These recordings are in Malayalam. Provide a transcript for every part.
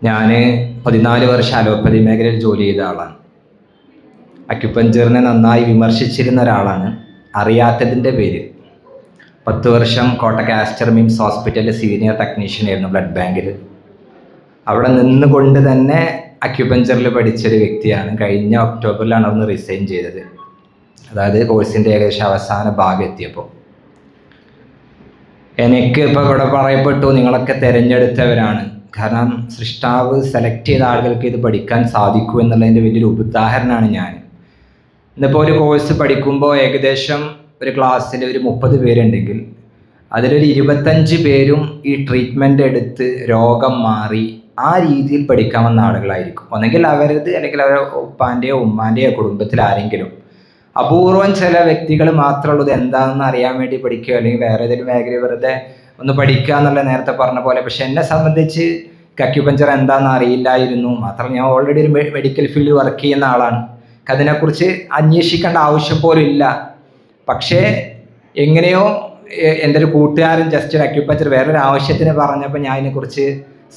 ഞാൻ 14 വർഷം അലോപ്പതി മേഖലയിൽ ജോലി ചെയ്ത ആളാണ്. അക്യുപഞ്ചറിനെ നന്നായി വിമർശിച്ചിരുന്ന ഒരാളാണ്. അറിയാത്തതിൻ്റെ പേരിൽ 10 വർഷം കോട്ടക്ക് ആസ്റ്റർ മിംസ് ഹോസ്പിറ്റലിൽ സീനിയർ ടെക്നീഷ്യൻ ആയിരുന്നു ബ്ലഡ് ബാങ്കിൽ. അവിടെ നിന്നുകൊണ്ട് തന്നെ അക്യുപഞ്ചറിൽ പഠിച്ചൊരു വ്യക്തിയാണ്. കഴിഞ്ഞ ഒക്ടോബറിലാണ് അവിടുന്ന് റിസൈൻ ചെയ്തത്. അതായത് കോഴ്സിൻ്റെ ഏകദേശം അവസാന ഭാഗം എത്തിയപ്പോൾ എനിക്ക് ഇപ്പോൾ ഇവിടെ പറയപ്പെട്ടു, നിങ്ങളൊക്കെ തിരഞ്ഞെടുത്തവരാണ്. കാരണം സൃഷ്ടാവ് സെലക്ട് ചെയ്ത ആളുകൾക്ക് ഇത് പഠിക്കാൻ സാധിക്കൂ എന്നുള്ളതിൻ്റെ വലിയൊരു ഉദാഹരണമാണ് ഞാൻ. ഇന്നിപ്പോൾ ഒരു കോഴ്സ് പഠിക്കുമ്പോൾ ഏകദേശം ഒരു ക്ലാസ്സിൽ ഒരു 30 പേരുണ്ടെങ്കിൽ അതിലൊരു 25 പേരും ഈ ട്രീറ്റ്മെൻ്റ് എടുത്ത് രോഗം മാറി ആ രീതിയിൽ പഠിക്കാൻ വന്ന ആളുകളായിരിക്കും. ഒന്നെങ്കിൽ അവരത്, അല്ലെങ്കിൽ അവരുടെ ഉപ്പാൻ്റെയോ ഉമ്മാൻ്റെയോ കുടുംബത്തിൽ ആരെങ്കിലും. അപൂർവം ചില വ്യക്തികൾ മാത്രമുള്ളത് എന്താണെന്ന് അറിയാൻ വേണ്ടി പഠിക്കുക, അല്ലെങ്കിൽ വേറെ ഏതെങ്കിലും മേഖല വെറുതെ ഒന്ന് പഠിക്കുക എന്നുള്ള നേരത്തെ പറഞ്ഞ പോലെ. പക്ഷെ എന്നെ സംബന്ധിച്ച് അക്യുപഞ്ചർ എന്താണെന്ന് അറിയില്ലായിരുന്നു. മാത്രമല്ല ഞാൻ ഓൾറെഡി ഒരു മെഡിക്കൽ ഫീൽഡിൽ വർക്ക് ചെയ്യുന്ന ആളാണ്. അതിനെക്കുറിച്ച് അന്വേഷിക്കേണ്ട ആവശ്യം പോലും ഇല്ല. പക്ഷേ എങ്ങനെയോ എൻ്റെ ഒരു കൂട്ടുകാരൻ ജസ്റ്റ് ഒരു അക്യുപഞ്ചർ വേറൊരു ആവശ്യത്തിന് പറഞ്ഞപ്പോൾ ഞാൻ ഇതിനെക്കുറിച്ച്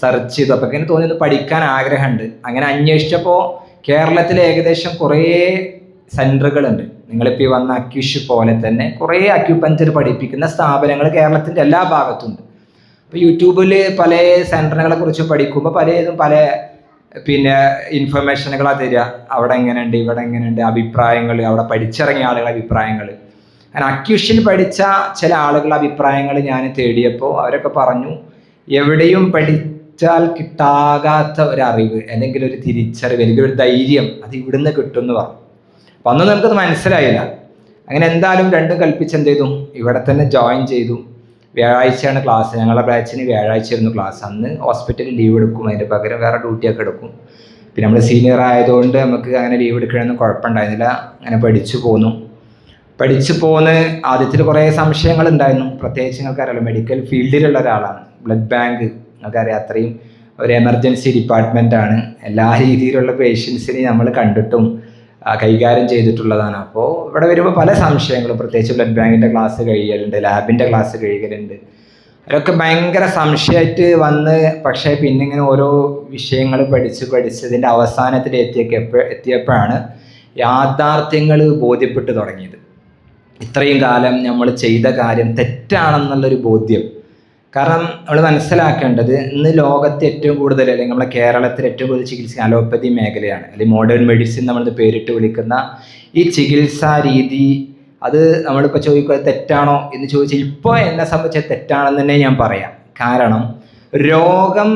സെർച്ച് ചെയ്തു. അപ്പോൾ ഇങ്ങനെ തോന്നിയത് പഠിക്കാൻ ആഗ്രഹമുണ്ട്. അങ്ങനെ അന്വേഷിച്ചപ്പോൾ കേരളത്തിൽ ഏകദേശം കുറേ സെൻറ്ററുകളുണ്ട്. നിങ്ങളിപ്പോൾ ഈ വന്ന അക്യുഷ് പോലെ തന്നെ കുറേ അക്യുപഞ്ചർ പഠിപ്പിക്കുന്ന സ്ഥാപനങ്ങൾ കേരളത്തിൻ്റെ എല്ലാ ഭാഗത്തുണ്ട്. അപ്പോൾ യൂട്യൂബിൽ പല സെൻറ്ററുകളെ കുറിച്ച് പഠിക്കുമ്പോൾ പലതും പല ഇൻഫർമേഷനുകളാണ് തരിക. അവിടെ എങ്ങനെയുണ്ട്, ഇവിടെ എങ്ങനെയുണ്ട്, അഭിപ്രായങ്ങൾ, അവിടെ പഠിച്ചിറങ്ങിയ ആളുകളുടെ അഭിപ്രായങ്ങൾ. അങ്ങനെ അക്യുഷിൽ പഠിച്ച ചില ആളുകളുടെ അഭിപ്രായങ്ങൾ ഞാൻ തേടിയപ്പോൾ അവരൊക്കെ പറഞ്ഞു, എവിടെയും പഠിച്ചാൽ കിട്ടാകാത്ത ഒരറിവ്, അല്ലെങ്കിൽ ഒരു തിരിച്ചറിവ്, അല്ലെങ്കിൽ ഒരു ധൈര്യം അത് ഇവിടുന്ന് കിട്ടുമെന്ന് പറഞ്ഞു. അപ്പം അന്ന് നമുക്കത് മനസ്സിലായില്ല. അങ്ങനെ എന്തായാലും രണ്ടും കൽപ്പിച്ച് എന്ത് ചെയ്തു, ഇവിടെ തന്നെ ജോയിൻ ചെയ്തു. വ്യാഴാഴ്ചയാണ് ക്ലാസ്. ഞങ്ങളുടെ ബാച്ചിന് വ്യാഴാഴ്ചയായിരുന്നു ക്ലാസ്. അന്ന് ഹോസ്പിറ്റലിൽ ലീവ് എടുക്കും, അതിൻ്റെ പകരം വേറെ ഡ്യൂട്ടിയൊക്കെ എടുക്കും. പിന്നെ നമ്മൾ സീനിയർ ആയതുകൊണ്ട് നമുക്ക് അങ്ങനെ ലീവ് എടുക്കണമെന്ന് കുഴപ്പമുണ്ടായിരുന്നില്ല. അങ്ങനെ പഠിച്ചു പോന്ന് ആദ്യത്തിൽ കുറേ സംശയങ്ങളുണ്ടായിരുന്നു. പ്രത്യേകിച്ച് നിങ്ങൾക്കറിയാലോ, മെഡിക്കൽ ഫീൽഡിലുള്ള ഒരാളാണ്. ബ്ലഡ് ബാങ്ക് നിങ്ങൾക്കറിയാം, അത്രയും ഒരു എമർജൻസി ഡിപ്പാർട്ട്മെൻറ്റാണ്. എല്ലാ രീതിയിലുള്ള പേഷ്യൻസിനെ നമ്മൾ കണ്ടിട്ടും കൈകാര്യം ചെയ്തിട്ടുള്ളതാണ്. അപ്പോൾ ഇവിടെ വരുമ്പോൾ പല സംശയങ്ങളും, പ്രത്യേകിച്ച് ബ്ലഡ് ബാങ്കിൻ്റെ ക്ലാസ് കഴിയലുണ്ട്, ലാബിൻ്റെ ക്ലാസ് കഴിയലുണ്ട്. അതൊക്കെ ഭയങ്കര സംശയമായിട്ട് വന്ന്, പക്ഷേ പിന്നെ ഇങ്ങനെ ഓരോ വിഷയങ്ങൾ പഠിച്ചതിൻ്റെ അവസാനത്തിൽ എത്തിയപ്പോഴാണ് യാഥാർത്ഥ്യങ്ങൾ ബോധ്യപ്പെട്ട് തുടങ്ങിയത്. ഇത്രയും കാലം നമ്മൾ ചെയ്ത കാര്യം തെറ്റാണെന്നുള്ളൊരു ബോധ്യം. കാരണം നമ്മൾ മനസ്സിലാക്കേണ്ടത്, ഇന്ന് ലോകത്ത് ഏറ്റവും കൂടുതൽ, അല്ലെങ്കിൽ നമ്മുടെ കേരളത്തിൽ ഏറ്റവും കൂടുതൽ ചികിത്സ അലോപ്പതി മേഖലയാണ്, അല്ലെങ്കിൽ മോഡേൺ മെഡിസിൻ നമ്മൾ പേരിട്ട് വിളിക്കുന്ന ഈ ചികിത്സാ രീതി. അത് നമ്മളിപ്പോൾ ചോദിക്കുക തെറ്റാണോ എന്ന് ചോദിച്ചാൽ ഇപ്പോൾ എന്നെ സംബന്ധിച്ച് തെറ്റാണെന്ന് തന്നെ ഞാൻ പറയാം. കാരണം രോഗം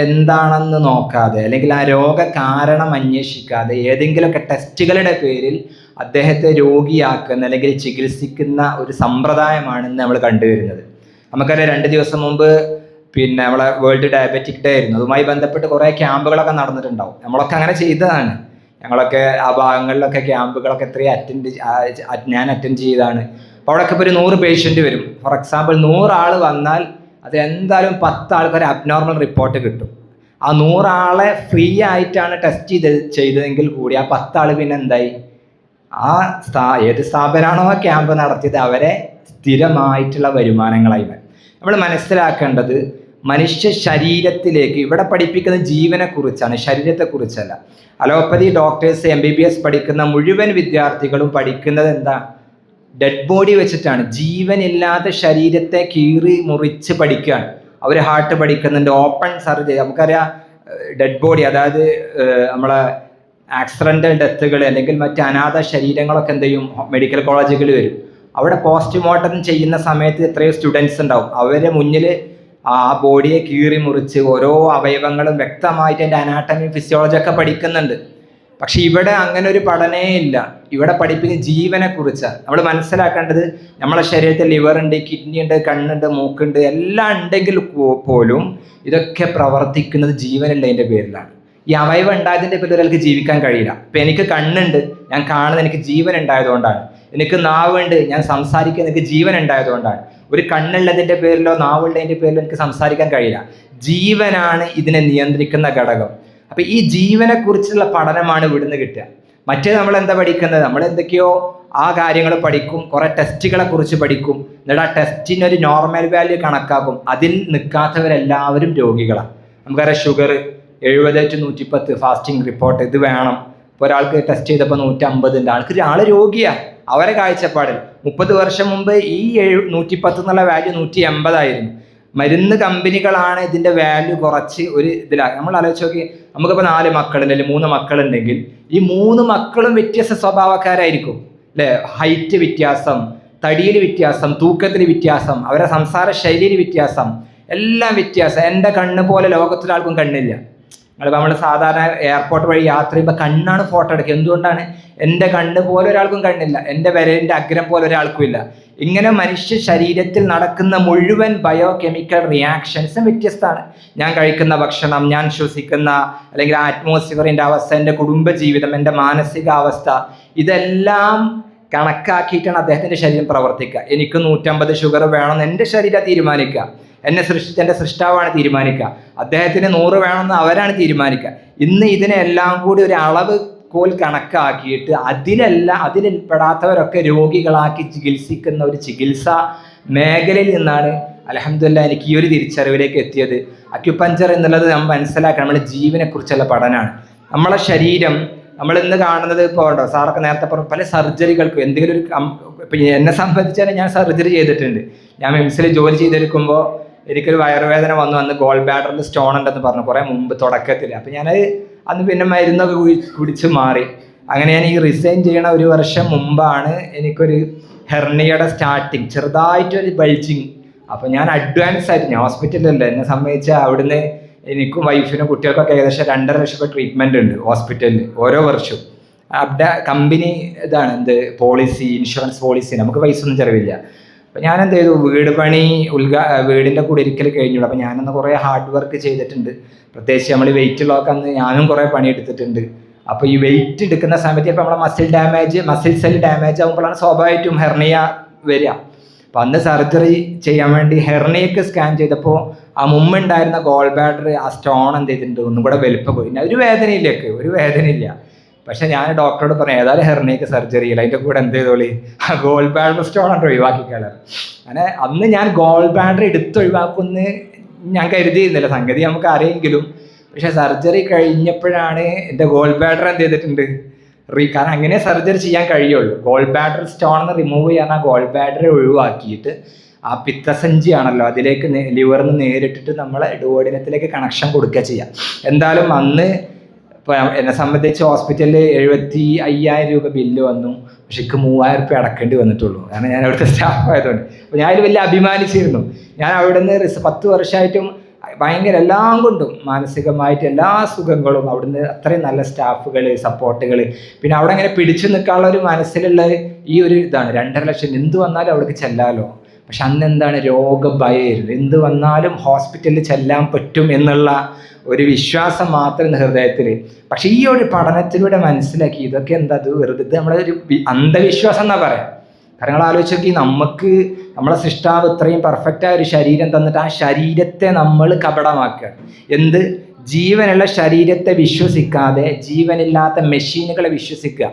എന്താണെന്ന് നോക്കാതെ, അല്ലെങ്കിൽ ആ രോഗ കാരണം അന്വേഷിക്കാതെ ഏതെങ്കിലുമൊക്കെ ടെസ്റ്റുകളുടെ പേരിൽ അദ്ദേഹത്തെ രോഗിയാക്കുന്ന അല്ലെങ്കിൽ ചികിത്സിക്കുന്ന ഒരു സമ്പ്രദായമാണ് ഇന്ന് നമ്മൾ കണ്ടുവരുന്നത്. നമുക്കറിയാം, 2 ദിവസം മുമ്പ് നമ്മളെ വേൾഡ് ഡയബറ്റിക് ഡേ ആയിരുന്നു. അതുമായി ബന്ധപ്പെട്ട് കുറേ ക്യാമ്പുകളൊക്കെ നടന്നിട്ടുണ്ടാവും. നമ്മളൊക്കെ അങ്ങനെ ചെയ്തതാണ്. ഞങ്ങളൊക്കെ ആ ഭാഗങ്ങളിലൊക്കെ ക്യാമ്പുകളൊക്കെ ഞാൻ അറ്റൻഡ് ചെയ്തതാണ്. അപ്പോൾ അവിടെയൊക്കെ ഇപ്പോൾ ഒരു 100 പേഷ്യൻ്റ് വരും. ഫോർ എക്സാമ്പിൾ 100 ആൾ വന്നാൽ അത് എന്തായാലും 10 ആൾക്കൊരു അബ്നോർമൽ റിപ്പോർട്ട് കിട്ടും. ആ 100 ആളെ ഫ്രീ ആയിട്ടാണ് ടെസ്റ്റ് ചെയ്തതെങ്കിൽ കൂടി ആ 10 ആൾ പിന്നെ എന്തായി, ഏത് സ്ഥാപനമാണോ ആ ക്യാമ്പ് നടത്തിയത് അവരെ സ്ഥിരമായിട്ടുള്ള വരുമാനങ്ങളായി വരും. നമ്മൾ മനസ്സിലാക്കേണ്ടത്, മനുഷ്യ ശരീരത്തിലേക്ക് ഇവിടെ പഠിപ്പിക്കുന്ന ജീവനെക്കുറിച്ചാണ്, ശരീരത്തെക്കുറിച്ചല്ല. അലോപ്പതി ഡോക്ടേഴ്സ് MBBS പഠിക്കുന്ന മുഴുവൻ വിദ്യാർത്ഥികളും പഠിക്കുന്നത് എന്താ, ഡെഡ് ബോഡി വെച്ചിട്ടാണ്. ജീവനില്ലാത്ത ശരീരത്തെ കീറി മുറിച്ച് പഠിക്കുകയാണ്. അവർ ഹാർട്ട് പഠിക്കുന്നുണ്ട്, ഓപ്പൺ സർജറി. നമുക്കറിയാം, ഡെഡ് ബോഡി, അതായത് നമ്മളെ ആക്സിഡൻ്റൽ ഡെത്തുകൾ അല്ലെങ്കിൽ മറ്റ് അനാഥ ശരീരങ്ങളൊക്കെ എന്ത് ചെയ്യും, മെഡിക്കൽ കോളേജുകളിൽ വരും. അവിടെ പോസ്റ്റ്മോർട്ടം ചെയ്യുന്ന സമയത്ത് എത്രയോ സ്റ്റുഡൻസ് ഉണ്ടാവും. അവരെ മുന്നിൽ ആ ബോഡിയെ കീറി മുറിച്ച് ഓരോ അവയവങ്ങളും വ്യക്തമായിട്ട് അതിൻ്റെ അനാട്ടമി ഫിസിയോളജി ഒക്കെ പഠിക്കുന്നുണ്ട്. പക്ഷെ ഇവിടെ അങ്ങനെ ഒരു പഠനമേ ഇല്ല. ഇവിടെ പഠിപ്പിക്കുന്ന ജീവനെക്കുറിച്ചാണ്. നമ്മൾ മനസ്സിലാക്കേണ്ടത്, നമ്മളെ ശരീരത്തിൽ ലിവർ ഉണ്ട്, കിഡ്നി ഉണ്ട്, കണ്ണുണ്ട്, മൂക്കുണ്ട്, എല്ലാം ഉണ്ടെങ്കിൽ പോലും ഇതൊക്കെ പ്രവർത്തിക്കുന്നത് ജീവനുള്ളതിൻ്റെ പേരിലാണ്. ഈ അവയവം ഉണ്ടായതിൻ്റെ പേരിൽ ഒരാൾക്ക് ജീവിക്കാൻ കഴിയില്ല. ഇപ്പം എനിക്ക് കണ്ണുണ്ട്, ഞാൻ കാണുന്നത് എനിക്ക് ജീവൻ ഉണ്ടായതുകൊണ്ടാണ്. എനിക്ക് നാവുണ്ട്, ഞാൻ സംസാരിക്കുന്നത് എനിക്ക് ജീവൻ ഉണ്ടായതുകൊണ്ടാണ്. ഒരു കണ്ണുള്ളതിൻ്റെ പേരിലോ നാവുള്ളതിൻ്റെ പേരിലോ എനിക്ക് സംസാരിക്കാൻ കഴിയില്ല. ജീവനാണ് ഇതിനെ നിയന്ത്രിക്കുന്ന ഘടകം. അപ്പം ഈ ജീവനെക്കുറിച്ചുള്ള പഠനമാണ് ഇവിടുന്ന് കിട്ടുക. മറ്റേ നമ്മൾ എന്താ പഠിക്കുന്നത്, നമ്മൾ എന്തൊക്കെയോ ആ കാര്യങ്ങൾ പഠിക്കും, കുറേ ടെസ്റ്റുകളെ കുറിച്ച് പഠിക്കും, എന്നിട്ട് ആ ടെസ്റ്റിനൊരു നോർമൽ വാല്യൂ കണക്കാക്കും. അതിൽ നിൽക്കാത്തവരെല്ലാവരും രോഗികളാണ്. നമുക്കറിയാം, ഷുഗർ 70 to 110 ഫാസ്റ്റിംഗ് റിപ്പോർട്ട് ഇത് വേണം. ഇപ്പോൾ ഒരാൾക്ക് ടെസ്റ്റ് ചെയ്തപ്പോൾ 150 ഉണ്ട്. ആള് രോഗിയാണ്. അവരെ കാഴ്ചപ്പാടിൽ 30 വർഷം മുമ്പ് ഈ 110 എന്നുള്ള വാല്യൂ 180 ആയിരുന്നു. മരുന്ന് കമ്പനികളാണ് ഇതിൻ്റെ വാല്യൂ കുറച്ച് ഒരു ഇതിലാണ്. നമ്മൾ ആലോചിച്ച് നോക്കി, നമുക്കിപ്പോൾ 4 മക്കളുണ്ട് അല്ലെങ്കിൽ 3 മക്കളുണ്ടെങ്കിൽ ഈ 3 മക്കളും വ്യത്യസ്ത സ്വഭാവക്കാരായിരിക്കും അല്ലേ? ഹൈറ്റ് വ്യത്യാസം, തടിയിൽ വ്യത്യാസം, തൂക്കത്തിൽ വ്യത്യാസം, അവരുടെ സംസാര ശൈലിയിൽ വ്യത്യാസം, എല്ലാം വ്യത്യാസം. എൻ്റെ കണ്ണ് പോലെ ലോകത്തൊരാൾക്കും കണ്ണില്ല. നമ്മൾ സാധാരണ എയർപോർട്ട് വഴി യാത്ര ചെയ്യുമ്പോൾ കണ്ണാണ് ഫോട്ടോ എടുക്കുക. എന്തുകൊണ്ടാണ്? എൻ്റെ കണ്ണ് പോലെ ഒരാൾക്കും കണ്ണില്ല, എൻ്റെ വിരലിൻ്റെ അഗ്രം പോലെ ഒരാൾക്കും ഇല്ല. ഇങ്ങനെ മനുഷ്യ ശരീരത്തിൽ നടക്കുന്ന മുഴുവൻ ബയോ കെമിക്കൽ റിയാക്ഷൻസും വ്യത്യസ്തമാണ്. ഞാൻ കഴിക്കുന്ന ഭക്ഷണം, ഞാൻ ശ്വസിക്കുന്ന അല്ലെങ്കിൽ അറ്റ്മോസ്ഫിയറിൻ്റെ അവസ്ഥ, എൻ്റെ കുടുംബജീവിതം, എൻ്റെ മാനസികാവസ്ഥ, ഇതെല്ലാം കണക്കാക്കിയിട്ടാണ് അദ്ദേഹത്തിൻ്റെ ശരീരം പ്രവർത്തിക്കുക. എനിക്ക് 150 ഷുഗർ വേണമെന്ന് എൻ്റെ ശരീരം തീരുമാനിക്കുക. എന്നെ സൃഷ്ടിച്ച എൻ്റെ സൃഷ്ടാവാണ് തീരുമാനിക്കുക. അദ്ദേഹത്തിന് 100 വേണമെന്ന് അവരാണ് തീരുമാനിക്കുക. ഇന്ന് ഇതിനെല്ലാം കൂടി ഒരു അളവ് കോൽ കണക്കാക്കിയിട്ട് അതിൽ പെടാത്തവരൊക്കെ രോഗികളാക്കി ചികിത്സിക്കുന്ന ഒരു ചികിത്സാ മേഖലയിൽ നിന്നാണ് അൽഹംദുലില്ലാഹ് എനിക്ക് ഈ ഒരു തിരിച്ചറിവിലേക്ക് എത്തിയത്. അക്യുപഞ്ചർ എന്നുള്ളത് നമ്മൾ മനസ്സിലാക്കണം, നമ്മുടെ ജീവനെ കുറിച്ചുള്ള പഠനമാണ്. നമ്മളെ ശരീരം നമ്മൾ ഇന്ന് കാണുന്നത് ഇപ്പോൾ ഉണ്ടോ, സാറൊക്കെ നേരത്തെ പറഞ്ഞു പല സർജറികൾക്കും എന്തെങ്കിലും ഒരു ഇപ്പം എന്നെ സംബന്ധിച്ചാൽ ഞാൻ സർജറി ചെയ്തിട്ടുണ്ട്. ഞാൻ മിംസിൽ ജോലി ചെയ്തെടുക്കുമ്പോൾ എനിക്കൊരു വയറുവേദന വന്ന് ഗോൾ ബാഡറിൽ സ്റ്റോൺ ഉണ്ടെന്ന് പറഞ്ഞു കുറേ മുമ്പ് തുടക്കത്തിൽ. അപ്പം ഞാനത് അന്ന് പിന്നെ മരുന്നൊക്കെ കുടിച്ച് മാറി. അങ്ങനെ ഞാൻ ഈ റിസൈൻ ചെയ്യണ 1 വർഷം മുമ്പാണ് എനിക്കൊരു ഹെർണിയയുടെ സ്റ്റാർട്ടിങ്, ചെറുതായിട്ടൊരു ബൾജിങ്. അപ്പോൾ ഞാൻ അഡ്വാൻസ് ആയിട്ട്, ഞാൻ ഹോസ്പിറ്റലിലല്ല, എന്നെ സംബന്ധിച്ച അവിടുന്ന് എനിക്കും വൈഫിനും കുട്ടികൾക്കൊക്കെ ഏകദേശം 2.5 ലക്ഷം ട്രീറ്റ്മെൻറ്റ് ഉണ്ട് ഹോസ്പിറ്റലിൽ ഓരോ വർഷവും. അവിടെ കമ്പനി ഇതാണ് എന്ത് പോളിസി, ഇൻഷുറൻസ് പോളിസി, നമുക്ക് പൈസ ഒന്നും ചിലവില്ല. അപ്പോൾ ഞാൻ എന്ത് ചെയ്തു, വീട് പണി വീടിൻ്റെ കൂടെ ഒരിക്കൽ കഴിഞ്ഞുള്ളൂ. അപ്പോൾ ഞാനന്ന് കുറേ ഹാർഡ് വർക്ക് ചെയ്തിട്ടുണ്ട്. പ്രത്യേകിച്ച് നമ്മൾ വെയിറ്റ് ഉള്ളതൊക്കെ അന്ന് ഞാനും കുറേ പണിയെടുത്തിട്ടുണ്ട്. അപ്പോൾ ഈ വെയിറ്റ് എടുക്കുന്ന സമയത്ത് ഇപ്പോൾ നമ്മളെ മസിൽ സെൽ ഡാമേജ് ആകുമ്പോഴാണ് സ്വാഭാവികമായിട്ടും ഹെർണിയ വരിക. അപ്പം അന്ന് സർജറി ചെയ്യാൻ വേണ്ടി ഹെർണിയക്ക് സ്കാൻ ചെയ്തപ്പോൾ ആ മുമ്പുണ്ടായിരുന്ന ഗോൾ ബാഡർ, ആ സ്റ്റോൺ എന്ത് ചെയ്തിട്ടുണ്ട്, ഒന്നും കൂടെ വലുപ്പം പോയി. ഒരു വേദനയില്ല. പക്ഷെ ഞാൻ ഡോക്ടറോട് പറഞ്ഞു ഏതായാലും ഹെർണിയക്ക് സർജറി ഇല്ല, അതിൻ്റെ കൂടെ എന്ത് ചെയ്തോളി ആ ഗോൾ ബാഡർ സ്റ്റോൺ ആണ് ഒഴിവാക്കിക്കളാറ്. അങ്ങനെ അന്ന് ഞാൻ ഗോൾ ബാഡർ എടുത്തൊഴിവാക്കുമെന്ന് ഞാൻ കരുതിയിരുന്നില്ല, സംഗതി നമുക്ക് അറിയെങ്കിലും. പക്ഷെ സർജറി കഴിഞ്ഞപ്പോഴാണ് എൻ്റെ ഗോൾ ബാഡർ എന്ത് ചെയ്തിട്ടുണ്ട് കാരണം അങ്ങനെ സർജറി ചെയ്യാൻ കഴിയുള്ളൂ. ഗോൾ ബാഡർ സ്റ്റോൺ റിമൂവ് ചെയ്യാൻ ആ ഗോൾ ബാഡറെ ഒഴിവാക്കിയിട്ട് ആ പിത്തസഞ്ചിയാണല്ലോ അതിലേക്ക് ലിവറിൽ നിന്ന് നേരിട്ടിട്ട് നമ്മളെ ഡുവോഡിനത്തിലേക്ക് കണക്ഷൻ കൊടുക്കുക ചെയ്യാം. എന്തായാലും അന്ന് ഇപ്പോൾ എന്നെ സംബന്ധിച്ച് ഹോസ്പിറ്റലിൽ 75,000 രൂപ ബില്ല് വന്നു. പക്ഷെ എനിക്ക് 3,000 രൂപ അടക്കേണ്ടി വന്നിട്ടുള്ളൂ, കാരണം ഞാൻ അവിടുത്തെ സ്റ്റാഫ് ആയതുകൊണ്ട്. അപ്പോൾ ഞാൻ അതിൽ വലിയ അഭിമാനിച്ചിരുന്നു. ഞാൻ അവിടെ നിന്ന് 10 വർഷമായിട്ടും ഭയങ്കര എല്ലാം കൊണ്ടും മാനസികമായിട്ട് എല്ലാ സുഖങ്ങളും അവിടുന്ന്, അത്രയും നല്ല സ്റ്റാഫുകൾ, സപ്പോർട്ടുകൾ, പിന്നെ അവിടെ ഇങ്ങനെ പിടിച്ചു നിൽക്കാനുള്ള ഒരു മനസ്സിലുള്ള ഈ ഒരു ഇതാണ്. 2.5 ലക്ഷം എന്ത് വന്നാലും അവിടേക്ക് ചെല്ലാമല്ലോ. പക്ഷെ അന്ന് എന്താണ്, രോഗഭയമായിരുന്നു. എന്ത് വന്നാലും ഹോസ്പിറ്റലിൽ ചെല്ലാൻ പറ്റും എന്നുള്ള ഒരു വിശ്വാസം മാത്രം ഹൃദയത്തിൽ. പക്ഷെ ഈ ഒരു പഠനത്തിലൂടെ മനസ്സിലാക്കി ഇതൊക്കെ എന്താ, അത് വെറുതെ നമ്മളെ ഒരു അന്ധവിശ്വാസം എന്നാ പറയാം. കാരണം നിങ്ങൾ ആലോചിച്ച് നോക്കി, നമുക്ക് നമ്മളെ സൃഷ്ടാവ് ഇത്രയും പെർഫെക്റ്റായ ഒരു ശരീരം തന്നിട്ട് ആ ശരീരത്തെ നമ്മൾ കപടമാക്കുകയാണ്. എന്ത്, ജീവനുള്ള ശരീരത്തെ വിശ്വസിക്കാതെ ജീവനില്ലാത്ത മെഷീനുകളെ വിശ്വസിക്കുക.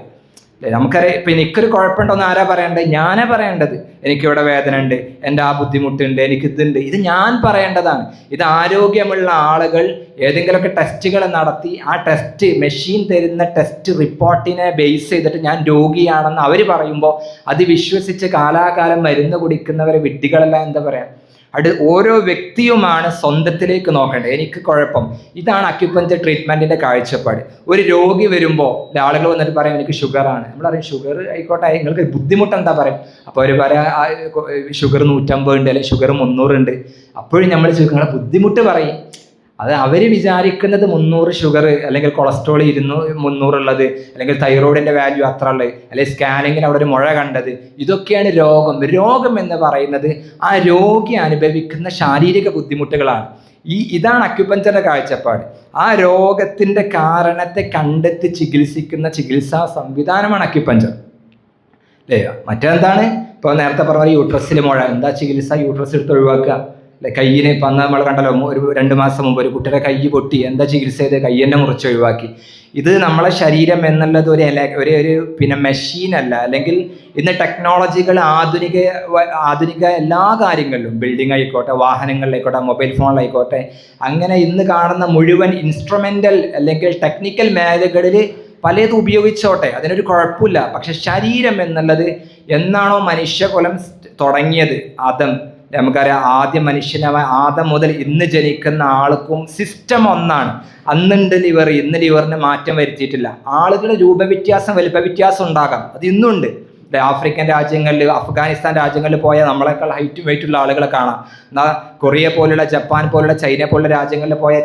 അല്ലേ, നമുക്കറിയാം. ഇപ്പം എനിക്കൊരു കുഴപ്പമുണ്ടോന്ന് ആരാ പറയേണ്ടത്? ഞാനാ പറയേണ്ടത്. എനിക്കിവിടെ വേദന ഉണ്ട്, എൻ്റെ ആ ബുദ്ധിമുട്ടുണ്ട്, എനിക്കിതുണ്ട്, ഇത് ഞാൻ പറയേണ്ടതാണ്. ഇത് ആരോഗ്യമുള്ള ആളുകൾ ഏതെങ്കിലുമൊക്കെ ടെസ്റ്റുകൾ നടത്തി ആ ടെസ്റ്റ് മെഷീൻ തരുന്ന ടെസ്റ്റ് റിപ്പോർട്ടിനെ ബേസ് ചെയ്തിട്ട് ഞാൻ രോഗിയാണെന്ന് അവർ പറയുമ്പോൾ അത് വിശ്വസിച്ച് കാലാകാലം മരുന്ന് കുടിക്കുന്നവരെ വിഡ്ഢികളെല്ലാം എന്താ പറയുക. ഓരോ വ്യക്തിയുമാണ് സ്വന്തത്തിലേക്ക് നോക്കേണ്ടത്. എനിക്ക് കുഴപ്പം, ഇതാണ് അക്യുപഞ്ചർ ട്രീറ്റ്മെൻറ്റിൻ്റെ കാഴ്ചപ്പാട്. ഒരു രോഗി വരുമ്പോൾ ആളുകൾ വന്നിട്ട് പറയും എനിക്ക് ഷുഗറാണ്. നമ്മൾ പറയും ഷുഗർ ആയിക്കോട്ടെ, നിങ്ങൾക്ക് ബുദ്ധിമുട്ട് എന്താ പറയും. അപ്പോൾ അവർ പറയാം ഷുഗർ 150 ഉണ്ട്, അല്ലെങ്കിൽ ഷുഗർ 300 ഉണ്ട്. അപ്പോഴും നമ്മൾ നിങ്ങളെ ബുദ്ധിമുട്ട് പറയും. അത് അവർ വിചാരിക്കുന്നത് 300 ഷുഗർ അല്ലെങ്കിൽ കൊളസ്ട്രോൾ 300 ഉള്ളത്, അല്ലെങ്കിൽ തൈറോയിഡിൻ്റെ വാല്യൂ അത്ര ഉള്ളത്, അല്ലെങ്കിൽ സ്കാനിങ്ങിന് അവിടെ ഒരു മുഴ കണ്ടത്, ഇതൊക്കെയാണ് രോഗം എന്ന് പറയുന്നത്. ആ രോഗി അനുഭവിക്കുന്ന ശാരീരിക ബുദ്ധിമുട്ടുകളാണ്. ഇതാണ് അക്യുപഞ്ചറിൻ്റെ കാഴ്ചപ്പാട്. ആ രോഗത്തിൻ്റെ കാരണത്തെ കണ്ടെത്തി ചികിത്സിക്കുന്ന ചികിത്സാ സംവിധാനമാണ് അക്യുപഞ്ചർ. അല്ലേ, മറ്റെന്താണ് ഇപ്പോൾ നേരത്തെ പറഞ്ഞ യൂട്രസിൽ മുഴ, എന്താ ചികിത്സ? യൂട്രസ് എടുത്ത് ഒഴിവാക്കുക. കയ്യിന് ഇപ്പം അന്ന് നമ്മൾ കണ്ടല്ലോ, ഒരു 2 മാസം മുമ്പ് ഒരു കുട്ടിയുടെ കൈ പൊട്ടി, എന്താ ചികിത്സ ചെയ്ത് കൈ തന്നെ മുറിച്ച് ഒഴിവാക്കി. ഇത് നമ്മളെ ശരീരം എന്നുള്ളത് ഒരു പിന്നെ മെഷീനല്ല. അല്ലെങ്കിൽ ഇന്ന് ടെക്നോളജികൾ ആധുനിക എല്ലാ കാര്യങ്ങളിലും, ബിൽഡിംഗ് ആയിക്കോട്ടെ, വാഹനങ്ങളിലായിക്കോട്ടെ, മൊബൈൽ ഫോണിലായിക്കോട്ടെ, അങ്ങനെ ഇന്ന് കാണുന്ന മുഴുവൻ ഇൻസ്ട്രുമെൻ്റൽ അല്ലെങ്കിൽ ടെക്നിക്കൽ മേഖലകളിൽ പലതും ഉപയോഗിച്ചോട്ടെ, അതിനൊരു കുഴപ്പമില്ല. പക്ഷെ ശരീരം എന്നുള്ളത് എന്നാണോ മനുഷ്യകുലം തുടങ്ങിയത്, നമുക്കറിയാം, ആദ്യം മനുഷ്യനായ ആദം മുതൽ ഇന്ന് ജനിക്കുന്ന ആൾക്കും സിസ്റ്റം ഒന്നാണ്. അന്നുണ്ട് ലിവർ, ഇന്ന് ലിവറിന് മാറ്റം വരുത്തിയിട്ടില്ല. ആളുകളുടെ രൂപവ്യത്യാസം, വലിപ്പ വ്യത്യാസം ഉണ്ടാകാം, അത് ഇന്നുണ്ട്. ആഫ്രിക്കൻ രാജ്യങ്ങളിൽ, അഫ്ഗാനിസ്ഥാൻ രാജ്യങ്ങളിൽ പോയാൽ നമ്മളെക്കാൾ ഹൈറ്റ് വെയിറ്റുള്ള ആളുകളെ കാണാം. എന്നാൽ കൊറിയ പോലുള്ള, ജപ്പാൻ പോലുള്ള, ചൈന പോലുള്ള രാജ്യങ്ങളിൽ പോയാൽ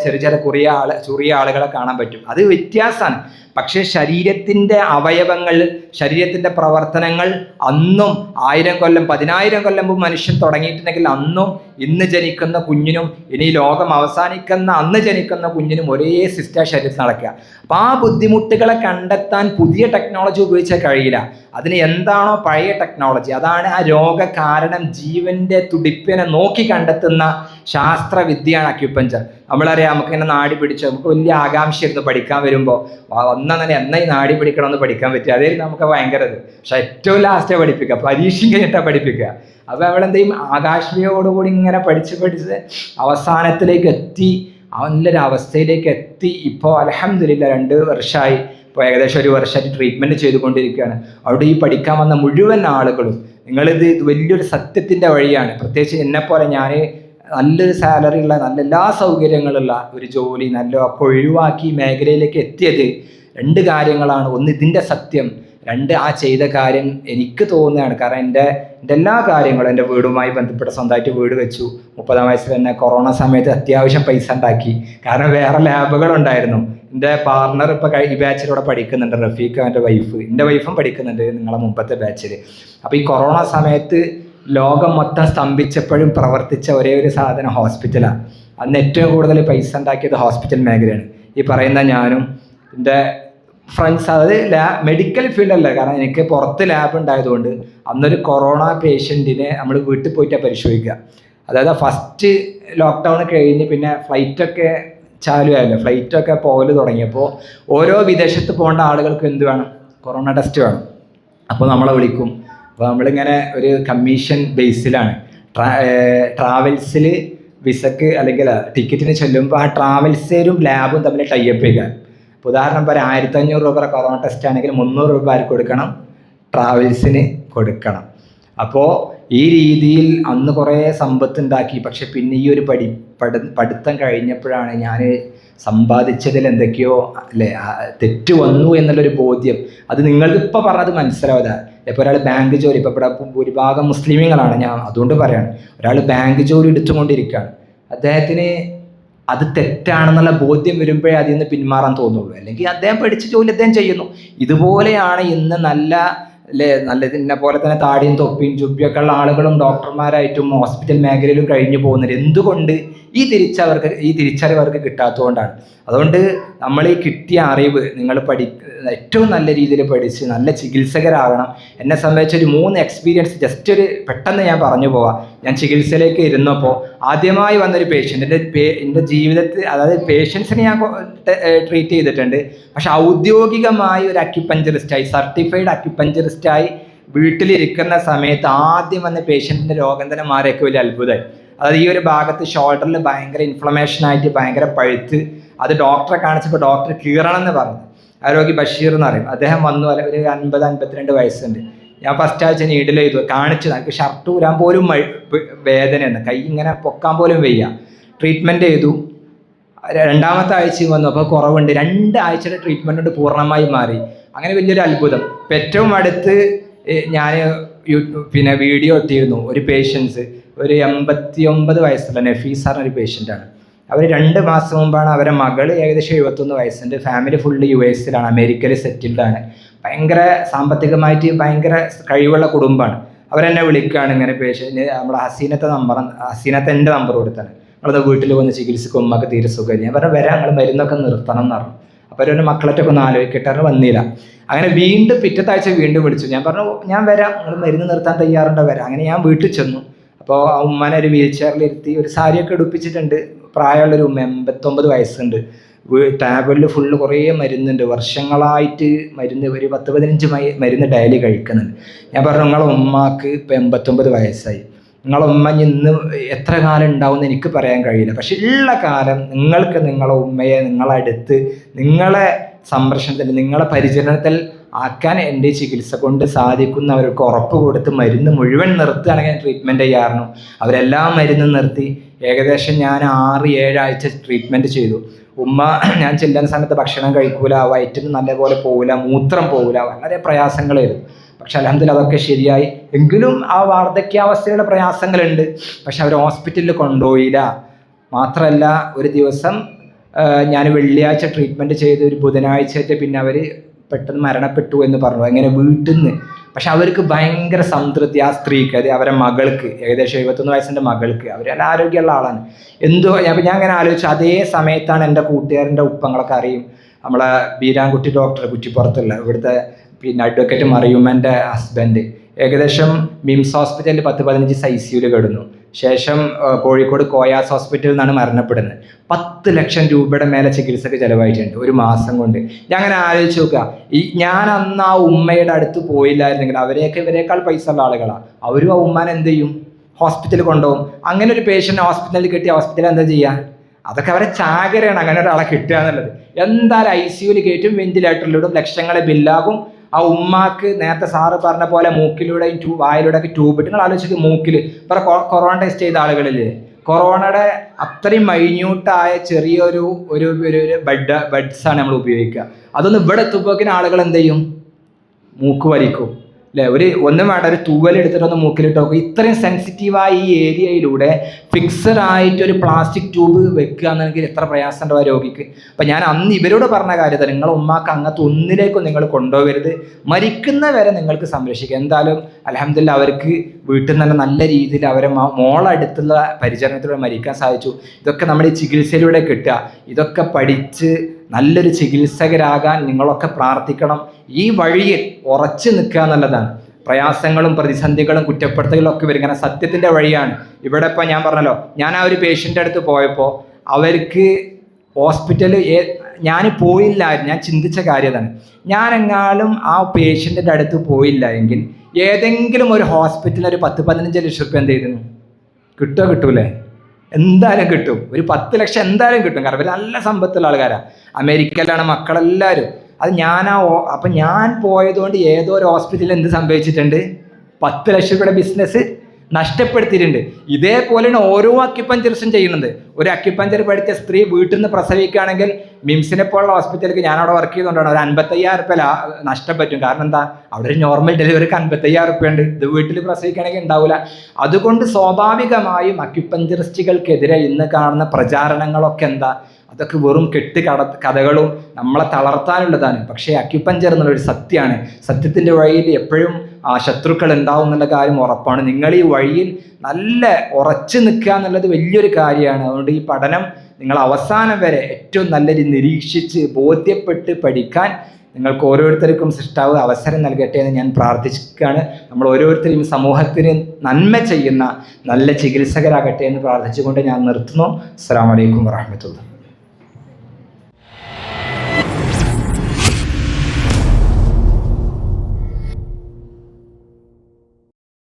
ചെറിയ ആളുകളെ കാണാൻ പറ്റും. അത് വ്യത്യാസമാണ്. പക്ഷേ ശരീരത്തിൻ്റെ അവയവങ്ങൾ, ശരീരത്തിൻ്റെ പ്രവർത്തനങ്ങൾ അന്നും 1000 കൊല്ലം 10000 കൊല്ലം മുമ്പ് മനുഷ്യൻ തുടങ്ങിയിട്ടുണ്ടെങ്കിൽ അന്നും ഇന്ന് ജനിക്കുന്ന കുഞ്ഞിനും ഇനി ലോകം അവസാനിക്കുന്ന അന്ന് ജനിക്കുന്ന കുഞ്ഞിനും ഒരേ സിസ്റ്റം ശരീരത്തിൽ നടക്കുക. അപ്പോൾ ആ ബുദ്ധിമുട്ടുകളെ കണ്ടെത്താൻ പുതിയ ടെക്നോളജി ഉപയോഗിച്ചാൽ കഴിയില്ല. അതിന് എന്താണോ പഴയ ടെക്നോളജി, അതാണ് ആ രോഗകാരണം, ജീവൻ്റെ തുടിപ്പിനെ നോക്കി കണ്ടെത്തുന്ന ശാസ്ത്രവിദ്യയാണ് അക്യുപഞ്ചർ. നമ്മളറിയാം, നമുക്കിങ്ങനെ നാടി പിടിച്ച് നമുക്ക് വലിയ ആകാംക്ഷയായിരുന്നു പഠിക്കാൻ വരുമ്പോൾ, എന്നാ ഈ നാടി പിടിക്കണമെന്ന് പഠിക്കാൻ പറ്റുക, അതായത് നമുക്ക് ഭയങ്കരത്. പക്ഷെ ഏറ്റവും ലാസ്റ്റ് പഠിപ്പിക്കുക, പരീക്ഷ കഴിഞ്ഞിട്ടാണ് പഠിപ്പിക്കുക. അപ്പോൾ നമ്മളെന്ത് ചെയ്യും, ആകാശയോടുകൂടി ഇങ്ങനെ പഠിച്ച് അവസാനത്തിലേക്ക് എത്തി, നല്ലൊരു അവസ്ഥയിലേക്ക് എത്തി. ഇപ്പോൾ അൽഹംദുലില്ലാ 2 വർഷമായി, ഇപ്പോൾ ഏകദേശം 1 വർഷമായിട്ട് ട്രീറ്റ്മെൻറ്റ് ചെയ്തുകൊണ്ടിരിക്കുകയാണ്. അവിടെ ഈ പഠിക്കാൻ വന്ന മുഴുവൻ ആളുകളും, നിങ്ങളിത് വലിയൊരു സത്യത്തിൻ്റെ വഴിയാണ്. പ്രത്യേകിച്ച് എന്നെപ്പോലെ ഞാൻ നല്ലൊരു സാലറി ഉള്ള, നല്ല എല്ലാ സൗകര്യങ്ങളുള്ള ഒരു ജോലി ഒക്കെ ഒഴിവാക്കി മേഖലയിലേക്ക് എത്തിയത് 2 കാര്യങ്ങളാണ്. ഒന്ന് ഇതിൻ്റെ സത്യം, 2 ആ ചെയ്ത കാര്യം എനിക്ക് തോന്നുകയാണ്. കാരണം എൻ്റെ എല്ലാ കാര്യങ്ങളും, എൻ്റെ വീടുമായി ബന്ധപ്പെട്ട സ്വന്തമായിട്ട് വീട് വെച്ചു. 30-ാം വയസ്സിൽ തന്നെ കൊറോണ സമയത്ത് അത്യാവശ്യം പൈസ ഉണ്ടാക്കി. കാരണം വേറെ ലാബുകളുണ്ടായിരുന്നു. എൻ്റെ പാർട്ണർ ഇപ്പോൾ ഈ ബാച്ചിലൂടെ പഠിക്കുന്നുണ്ട്, റഫീഖ്, എൻ്റെ വൈഫ്, എൻ്റെ വൈഫും പഠിക്കുന്നുണ്ട് നിങ്ങളെ മുമ്പത്തെ ബാച്ചിൽ. അപ്പോൾ ഈ കൊറോണ സമയത്ത് ലോകം മൊത്തം സ്തംഭിച്ചപ്പോഴും പ്രവർത്തിച്ച ഒരേ ഒരു സാധനം ഹോസ്പിറ്റലാണ്. അന്ന് ഏറ്റവും കൂടുതൽ പൈസ ഉണ്ടാക്കിയത് ഹോസ്പിറ്റൽ മേഖലയാണ്. ഈ പറയുന്ന ഞാനും എൻ്റെ ഫ്രണ്ട്സ്, അതായത് മെഡിക്കൽ ഫീൽഡല്ല, കാരണം എനിക്ക് പുറത്ത് ലാബ് ഉണ്ടായതുകൊണ്ട് അന്നൊരു കൊറോണ പേഷ്യൻറ്റിനെ നമ്മൾ വീട്ടിൽ പോയിട്ടാണ് പരിശോധിക്കുക. അതായത് ഫസ്റ്റ് ലോക്ക്ഡൗൺ കഴിഞ്ഞ് പിന്നെ ഫ്ലൈറ്റൊക്കെ ചാലുമായല്ലോ, ഫ്ലൈറ്റൊക്കെ പോകൽ തുടങ്ങിയപ്പോൾ ഓരോ വിദേശത്ത് പോകേണ്ട ആളുകൾക്ക് എന്ത് വേണം, കൊറോണ ടെസ്റ്റ് വേണം. അപ്പോൾ നമ്മളെ വിളിക്കും. അപ്പോൾ നമ്മളിങ്ങനെ ഒരു കമ്മീഷൻ ബേസിലാണ് ട്രാവൽസിൽ വിസക്ക് അല്ലെങ്കിൽ ടിക്കറ്റിന് ചെല്ലുമ്പോൾ ആ ട്രാവൽസേരും ലാബും തമ്മിൽ ടൈപ്പ് ചെയ്യുക. ഇപ്പോൾ ഉദാഹരണം പറയാം, 1500 രൂപ കൊറോണ ടെസ്റ്റ് ആണെങ്കിൽ 300 രൂപ ആർക്ക് കൊടുക്കണം, ട്രാവൽസിന് കൊടുക്കണം. അപ്പോൾ ഈ രീതിയിൽ അന്ന് കുറേ സമ്പത്ത് ഉണ്ടാക്കി. പക്ഷെ പിന്നെ ഈ ഒരു പഠിത്തം കഴിഞ്ഞപ്പോഴാണ് ഞാൻ സമ്പാദിച്ചതിൽ എന്തൊക്കെയോ തെറ്റ് വന്നു എന്നുള്ളൊരു ബോധ്യം. അത് നിങ്ങൾക്ക് ഇപ്പോൾ പറഞ്ഞത് മനസ്സിലാവുക. ഇപ്പോൾ ഒരാൾ ബാങ്ക് ജോലി, ഇപ്പോൾ ഇവിടെ ഭൂരിഭാഗം മുസ്ലിമീങ്ങളാണ്, ഞാൻ അതുകൊണ്ട് പറയാണ്, ഒരാൾ ബാങ്ക് ജോലി എടുത്തുകൊണ്ടിരിക്കുകയാണ്, അദ്ദേഹത്തിന് അത് തെറ്റാണെന്നുള്ള ബോധ്യം വരുമ്പോഴേ അതിൽ നിന്ന് പിന്മാറാൻ തോന്നുള്ളൂ. അല്ലെങ്കിൽ അദ്ദേഹം പഠിച്ച ജോലി അദ്ദേഹം ചെയ്യുന്നു. ഇതുപോലെയാണ് ഇന്ന് നല്ല ഇതിനെ പോലെ തന്നെ താടിയും തൊപ്പിയും ചുപ്പിയൊക്കെ ഉള്ള ആളുകളും ഡോക്ടർമാരായിട്ടും ഹോസ്പിറ്റൽ മേഖലയിലും കഴിഞ്ഞു പോകുന്നത്. എന്തുകൊണ്ട്? ഈ തിരിച്ചറിവ് അവർക്ക് കിട്ടാത്തതുകൊണ്ടാണ്. അതുകൊണ്ട് നമ്മൾ ഈ കിട്ടിയ അറിവ് നിങ്ങൾ ഏറ്റവും നല്ല രീതിയിൽ പഠിച്ച് നല്ല ചികിത്സകരാകണം. എന്നെ സംബന്ധിച്ചൊരു 3 എക്സ്പീരിയൻസ് ജസ്റ്റ് പെട്ടെന്ന് ഞാൻ പറഞ്ഞു പോവാം. ഞാൻ ചികിത്സയിലേക്ക് ഇരുന്നപ്പോൾ ആദ്യമായി വന്നൊരു പേഷ്യൻ്റ്, എൻ്റെ ജീവിതത്തിൽ, അതായത് പേഷ്യൻസിനെ ഞാൻ ട്രീറ്റ് ചെയ്തിട്ടുണ്ട്. പക്ഷെ ഔദ്യോഗികമായി ഒരു അക്യുപഞ്ചറിസ്റ്റായി, സർട്ടിഫൈഡ് അക്യുപഞ്ചറിസ്റ്റായി വീട്ടിലിരിക്കുന്ന സമയത്ത് ആദ്യം വന്ന പേഷ്യൻറ്റിൻ്റെ രോഗം തന്നെ മാറിയൊക്കെ വലിയ അത്ഭുതമായി. അതായത് ഈ ഒരു ഭാഗത്ത് ഷോൾഡറിൽ ഭയങ്കര ഇൻഫ്ലമേഷനായിട്ട് ഭയങ്കര പഴുത്ത്, അത് ഡോക്ടറെ കാണിച്ചപ്പോൾ ഡോക്ടർ കീറണം എന്ന് പറഞ്ഞു. ആരോഗ്യ ബഷീർ എന്ന് പറയും, അദ്ദേഹം വന്നു. ഒരു 50-52 വയസ്സുണ്ട്. ഞാൻ ഫസ്റ്റ് ആഴ്ച നീഡിൽ ചെയ്തു, കാണിച്ചു. എനിക്ക് ഷർട്ട് ഊരാൻ പോലും വേദനയാണ്, കൈ ഇങ്ങനെ പൊക്കാൻ പോലും വയ്യ. ട്രീറ്റ്മെൻറ്റ് ചെയ്തു. 2ാമത്തെ ആഴ്ചയും വന്നു, അപ്പോൾ കുറവുണ്ട്. 2 ആഴ്ചയുടെ ട്രീറ്റ്മെൻറ്റ് കൊണ്ട് പൂർണ്ണമായി മാറി. അങ്ങനെ വലിയൊരു അത്ഭുതം. ഇപ്പം ഏറ്റവും അടുത്ത് ഞാൻ പിന്നെ വീഡിയോ ഇട്ടിരുന്നു. ഒരു പേഷ്യൻസ്, ഒരു 89 വയസ്സുള്ള നഫീസ് പറഞ്ഞൊരു പേഷ്യൻ്റാണ്. അവർ 2 മാസം മുമ്പാണ് അവരെ മകൾ, ഏകദേശം 71 വയസ്സുണ്ട്. ഫാമിലി ഫുള്ള് US-ലാണ്, അമേരിക്കയിൽ സെറ്റിൽഡാണ്. ഭയങ്കര സാമ്പത്തികമായിട്ട് ഭയങ്കര കഴിവുള്ള കുടുംബമാണ്. അവരെന്നെ വിളിക്കുകയാണ്, ഇങ്ങനെ പേഷ്യൻ്റ്, നമ്മുടെ ഹസീനത്തെ എൻ്റെ നമ്പർ കൊടുത്താണ്, നമ്മളത് വീട്ടിൽ വന്ന് ചികിത്സിക്കും, ഉമ്മക്ക് തീരെ സുഖമില്ല. ഞാൻ പറഞ്ഞു വരാം, നിങ്ങൾ മരുന്നൊക്കെ നിർത്തണം എന്ന് പറഞ്ഞു. അപ്പോൾ അവരൊരു മക്കളൊക്കെ ഒന്ന് ആലോചിക്കട്ടെ വന്നില്ല. അങ്ങനെ വീണ്ടും പിറ്റത്തെ ആഴ്ച വീണ്ടും വിളിച്ചു. ഞാൻ പറഞ്ഞു ഞാൻ വരാം, നിങ്ങൾ മരുന്ന് നിർത്താൻ തയ്യാറുണ്ടോ, വരാം. അങ്ങനെ ഞാൻ വീട്ടിൽ ചെന്നു. അപ്പോൾ ആ ഉമ്മനെ ഒരു വീൽ ചെയറിലിരുത്തി ഒരു സാരിയൊക്കെ എടുപ്പിച്ചിട്ടുണ്ട്. പ്രായമുള്ളൊരു ഉമ്മ, 89 വയസ്സുണ്ട്. ടാബ്ലറ്റിൽ ഫുള്ള് കുറേ മരുന്നുണ്ട്, വർഷങ്ങളായിട്ട് മരുന്ന്, ഒരു 10-15 മരുന്ന് ഡെയിലി കഴിക്കുന്നുണ്ട്. ഞാൻ പറഞ്ഞു നിങ്ങളെ ഉമ്മാക്ക് ഇപ്പം 89 വയസ്സായി, നിങ്ങളെ ഉമ്മ ഇന്ന് എത്ര കാലം ഉണ്ടാവും എന്ന് എനിക്ക് പറയാൻ കഴിയില്ല. പക്ഷെ ഉള്ള കാലം നിങ്ങൾക്ക് നിങ്ങളെ ഉമ്മയെ നിങ്ങളടുത്ത് നിങ്ങളെ സംരക്ഷണത്തിൽ നിങ്ങളെ പരിചരണത്തിൽ ആക്കാൻ എൻ്റെ ചികിത്സ കൊണ്ട് സാധിക്കുന്നവർക്ക് ഉറപ്പ് കൊടുത്ത് മരുന്ന് മുഴുവൻ നിർത്തുകയാണെങ്കിൽ ട്രീറ്റ്മെൻറ്റ് ചെയ്യാറുണ്ട്. അവരെല്ലാം മരുന്നും നിർത്തി. ഏകദേശം ഞാൻ 6-7 ആഴ്ച ട്രീറ്റ്മെൻറ്റ് ചെയ്തു. ഉമ്മ ഞാൻ ചെല്ലുന്ന സമയത്ത് ഭക്ഷണം കഴിക്കൂല, വയറ്റിന് നല്ലപോലെ പോകില്ല, മൂത്രം പോകില്ല, വളരെ പ്രയാസങ്ങളായിരുന്നു. പക്ഷെ അൽഹംദുലില്ലാ അതൊക്കെ ശരിയായി. എങ്കിലും ആ വാർദ്ധക്യാവസ്ഥയുടെ പ്രയാസങ്ങളുണ്ട്. പക്ഷെ അവർ ഹോസ്പിറ്റലിൽ കൊണ്ടുപോയില്ല. മാത്രമല്ല ഒരു ദിവസം ഞാൻ വെള്ളിയാഴ്ച ട്രീറ്റ്മെൻറ്റ് ചെയ്ത് ഒരു ബുധനാഴ്ചയായിട്ട് പിന്നെ അവർ പെട്ടെന്ന് മരണപ്പെട്ടു എന്ന് പറഞ്ഞു, അങ്ങനെ വീട്ടിൽ നിന്ന്. പക്ഷെ അവർക്ക് ഭയങ്കര സംതൃപ്തി, ആ സ്ത്രീക്ക്, അത് അവരെ മകൾക്ക്, ഏകദേശം 71 വയസ്സിൻ്റെ മകൾക്ക്, അവരെല്ലാം ആരോഗ്യമുള്ള ആളാണ്. എന്തോ അപ്പം ഞാൻ അങ്ങനെ ആലോചിച്ചു. അതേ സമയത്താണ് എൻ്റെ കൂട്ടുകാരൻ്റെ ഉപ്പങ്ങളൊക്കെ അറിയും, നമ്മളെ ബീരാൻകുട്ടി ഡോക്ടർ കുറ്റിപ്പുറത്തുള്ള ഇവിടുത്തെ പിന്നെ അഡ്വക്കേറ്റ് മറിയുമ്മൻ്റെ ഹസ്ബൻഡ്, ഏകദേശം മിംസ് ഹോസ്പിറ്റലിൽ 10-15 ICUയിൽ കിടന്നു. ശേഷം കോഴിക്കോട് കോയാസ് ഹോസ്പിറ്റലിൽ നിന്നാണ് മരണപ്പെടുന്നത്. 10 ലക്ഷം രൂപയുടെ മേലെ ചികിത്സക്ക് ചിലവായിട്ടുണ്ട് ഒരു മാസം കൊണ്ട്. ഞാൻ അങ്ങനെ ആലോചിച്ച് നോക്കുക, ഞാൻ അന്ന് ആ ഉമ്മയുടെ അടുത്ത് പോയില്ലായിരുന്നെങ്കിൽ, അവരെയൊക്കെ ഇവരെക്കാൾ പൈസ ഉള്ള ആളുകളാണ്, അവരും ആ ഉമ്മാനെ എന്ത് ചെയ്യും, ഹോസ്പിറ്റലിൽ കൊണ്ടുപോകും. അങ്ങനെ ഒരു പേഷ്യൻ്റ് ഹോസ്പിറ്റലിൽ കിട്ടിയ ഹോസ്പിറ്റലിൽ എന്താ ചെയ്യുക? അതൊക്കെ അവരെ ചാകരയാണ് അങ്ങനെ ഒരാളെ കിട്ടുക എന്നുള്ളത്. എന്തായാലും ICUയിൽ കയറ്റും, വെന്റിലേറ്ററിലിടും, ലക്ഷങ്ങളെ ബില്ലാകും. ആ ഉമ്മാക്ക് നേരത്തെ സാറ് പറഞ്ഞ പോലെ മൂക്കിലൂടെയും വായിലൂടെയൊക്കെ ട്യൂബ് ഇട്ട്, നിങ്ങൾ ആലോചിച്ച് മൂക്കിൽ ഇപ്പോൾ കൊറോണ ടെസ്റ്റ് ചെയ്ത ആളുകളില്ലേ, കൊറോണയുടെ അത്രയും മൈന്യൂട്ടായ ചെറിയൊരു ഒരു ബഡ്സാണ് നമ്മൾ ഉപയോഗിക്കുക. അതൊന്നും ഇവിടെ എത്തുമ്പോഴേക്കിന് ആളുകൾ എന്ത് ചെയ്യും, മൂക്ക് വലിക്കും അല്ലേ? ഒന്നും വേണ്ട, ഒരു തൂവലെടുത്തിട്ടൊന്ന് മൂക്കിലിട്ട് നോക്കും. ഇത്രയും സെൻസിറ്റീവായ ഈ ഏരിയയിലൂടെ ഫിക്സഡ് ആയിട്ട് ഒരു പ്ലാസ്റ്റിക് ട്യൂബ് വെക്കുക എന്നെങ്കിൽ എത്ര പ്രയാസം ഉണ്ടാവും രോഗിക്ക്. അപ്പം ഞാൻ അന്ന് ഇവരോട് പറഞ്ഞ കാര്യത്തിൽ, നിങ്ങളെ ഉമ്മാക്ക് അങ്ങനത്തെ ഒന്നിലേക്കും നിങ്ങൾ കൊണ്ടുപോകരുത്, മരിക്കുന്നവരെ നിങ്ങൾക്ക് സംരക്ഷിക്കുക. എന്തായാലും അൽഹംദുലില്ലാ അവർക്ക് വീട്ടിൽ നിന്ന് തന്നെ നല്ല രീതിയിൽ അവരെ മോളടുത്തുള്ള പരിചരണത്തിലൂടെ മരിക്കാൻ സാധിച്ചു. ഇതൊക്കെ നമ്മുടെ ഈ ചികിത്സയിലൂടെ കിട്ടുക. ഇതൊക്കെ പഠിച്ച് നല്ലൊരു ചികിത്സകരാകാൻ നിങ്ങളൊക്കെ പ്രാർത്ഥിക്കണം. ഈ വഴിയിൽ ഉറച്ചു നിൽക്കുക എന്നുള്ളതാണ്. പ്രയാസങ്ങളും പ്രതിസന്ധികളും കുറ്റപ്പെടുത്തലുകളും ഒക്കെ വരും, കാരണം സത്യത്തിൻ്റെ വഴിയാണ്. ഇവിടെ ഇപ്പോൾ ഞാൻ പറഞ്ഞല്ലോ, ഞാൻ ആ ഒരു പേഷ്യൻ്റെ അടുത്ത് പോയപ്പോൾ അവർക്ക് ഹോസ്പിറ്റലിൽ ഞാൻ പോയില്ലായിരുന്നു. ഞാൻ ചിന്തിച്ച കാര്യതാണ്, ഞാനെങ്ങാനും ആ പേഷ്യൻ്റെ അടുത്ത് പോയില്ല എങ്കിൽ ഏതെങ്കിലും ഒരു ഹോസ്പിറ്റലിൽ ഒരു 10-15 ലക്ഷം രൂപ എന്ത് ചെയ്തിരുന്നു, കിട്ടൂലേ? എന്തായാലും കിട്ടും. ഒരു 10 ലക്ഷം എന്തായാലും കിട്ടും. കാരണം ഇവർ നല്ല സമ്പത്തുള്ള ആൾക്കാരാണ്, അമേരിക്കയിലാണ് മക്കളെല്ലാവരും. അത് അപ്പം ഞാൻ പോയതുകൊണ്ട് ഏതോ ഒരു ഹോസ്പിറ്റലിൽ എന്ത് സംഭവിച്ചിട്ടുണ്ട്, 10 ലക്ഷം രൂപയുടെ ബിസിനസ് നഷ്ടപ്പെടുത്തിയിട്ടുണ്ട്. ഇതേപോലെയാണ് ഓരോ അക്യുപഞ്ചറിസ്റ്റും ചെയ്യുന്നത്. ഒരു അക്യുപഞ്ചർ പഠിച്ച സ്ത്രീ വീട്ടിൽ നിന്ന് പ്രസവിക്കുകയാണെങ്കിൽ മിംസിനെ പോലുള്ള ഹോസ്പിറ്റലിലേക്ക്, ഞാൻ അവിടെ വർക്ക് ചെയ്തുകൊണ്ടാണ്, ഒരു 55,000 രൂപ നഷ്ടം പറ്റും. കാരണം എന്താ, അവിടെ ഒരു നോർമൽ ഡെലിവറിക്ക് 55,000 രൂപ ഉണ്ട്, ഇത് വീട്ടിൽ പ്രസവിക്കുകയാണെങ്കിൽ ഉണ്ടാവില്ല. അതുകൊണ്ട് സ്വാഭാവികമായും അക്യുപഞ്ചറിസ്റ്റുകൾക്കെതിരെ ഇന്ന് കാണുന്ന പ്രചാരണങ്ങളൊക്കെ എന്താ, അതൊക്കെ വെറും കഥകളും നമ്മളെ തളർത്താനുള്ളതാണ്. പക്ഷേ അക്യുപഞ്ചർ എന്നുള്ളൊരു സത്യമാണ്. സത്യത്തിൻ്റെ വഴിയിൽ എപ്പോഴും ശത്രുക്കൾ ഉണ്ടാവും എന്നുള്ള കാര്യം ഉറപ്പാണ്. നിങ്ങൾ ഈ വഴിയിൽ നല്ല ഉറച്ചു നിൽക്കുക എന്നുള്ളത് വലിയൊരു കാര്യമാണ്. അതുകൊണ്ട് ഈ പഠനം നിങ്ങൾ അവസാനം വരെ ഏറ്റവും നല്ല നിരീക്ഷിച്ച് ബോധ്യപ്പെട്ട് പഠിക്കാൻ നിങ്ങൾക്ക് ഓരോരുത്തർക്കും സൃഷ്ടാവ് അവസരം നൽകട്ടെ എന്ന് ഞാൻ പ്രാർത്ഥിക്കുകയാണ്. നമ്മൾ ഓരോരുത്തരും സമൂഹത്തിന് നന്മ ചെയ്യുന്ന നല്ല ചികിത്സകരാകട്ടെ എന്ന് പ്രാർത്ഥിച്ചുകൊണ്ട് ഞാൻ നിർത്തുന്നു. അസ്സലാമു അലൈക്കും വറഹ്മത്തുള്ളാഹി.